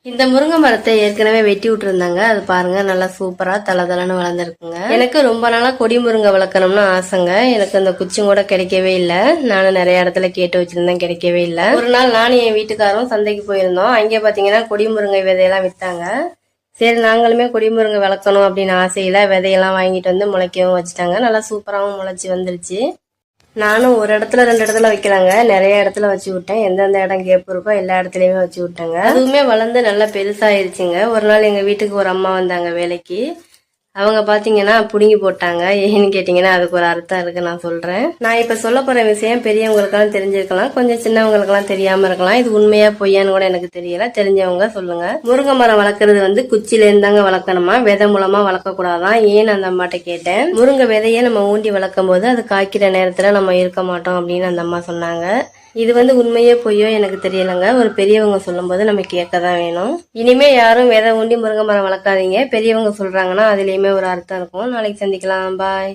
இந்த முருங்கை மரத்தை ஏற்கனவே வெட்டி விட்டுருந்தாங்க. அது பாருங்க நல்லா சூப்பரா தளதளன்னு வளர்ந்துருக்குங்க. எனக்கு ரொம்ப நாளா கொடி முருங்கை வளர்க்கணும்னு ஆசைங்க. எனக்கு அந்த குச்சியும் கூட கிடைக்கவே இல்லை. நானும் நிறைய இடத்துல கேட்டு வச்சிருந்தேன், கிடைக்கவே இல்லை. ஒரு நாள் நானும் என் வீட்டுக்காரும் சந்தைக்கு போயிருந்தோம். அங்கே பாத்தீங்கன்னா கொடி முருங்கை விதையெல்லாம் வித்தாங்க. சரி நாங்களுமே கொடி முருங்கை வளர்க்கணும் அப்படின்னு ஆசையில விதையெல்லாம் வாங்கிட்டு வந்து முளைக்கவும் வச்சுட்டாங்க. நல்லா சூப்பராகவும் முளைச்சி வந்துருச்சு. நானும் ஒரு இடத்துல 2 இடத்துல வைக்கலாங்க, நிறைய இடத்துல வச்சு விட்டேன். எந்தெந்த இடம் கேப்பு இருக்கோ எல்லா இடத்துலயுமே வச்சு விட்டேங்க. அதுவுமே வளர்ந்து நல்லா பெருசாயிருச்சுங்க. ஒரு நாள் எங்க வீட்டுக்கு ஒரு அம்மா வந்தாங்க வேலைக்கு. அவங்க பாத்தீங்கன்னா புடுங்கி போட்டாங்க. ஏன்னு கேட்டீங்கன்னா அதுக்கு ஒரு அர்த்தம் இருக்கு, நான் சொல்றேன். நான் இப்ப சொல்ல போற விஷயம் பெரியவங்களுக்கெல்லாம் தெரிஞ்சிருக்கலாம், கொஞ்சம் சின்னவங்களுக்கெல்லாம் தெரியாம இருக்கலாம். இது உண்மையா பொய்யான்னு கூட எனக்கு தெரியல, தெரிஞ்சவங்க சொல்லுங்க. முருங்கை மரம் வளர்க்கறது வந்து குச்சில இருந்தாங்க வளர்க்கணுமா, விதை மூலமா வளர்க்க கூடாதான். ஏன்னு அந்த அம்மாட்ட கேட்டேன். முருங்கை விதையை நம்ம ஊண்டி வளர்க்கும் போது அது காய்க்கிற நேரத்துல நம்ம இருக்க மாட்டோம் அப்படின்னு அந்த அம்மா சொன்னாங்க. இது வந்து உண்மையே பொய்யோ எனக்கு தெரியலங்க. ஒரு பெரியவங்க சொல்லும் போது நம்ம கேட்கதான் வேணும். இனிமே யாரும் விதை ஊண்டி முருங்கை மரம் வளர்க்காதீங்க. பெரியவங்க சொல்றாங்கன்னா அதுலயுமே ஒரு அர்த்தம் இருக்கும். நாளைக்கு சந்திக்கலாம். பாய்.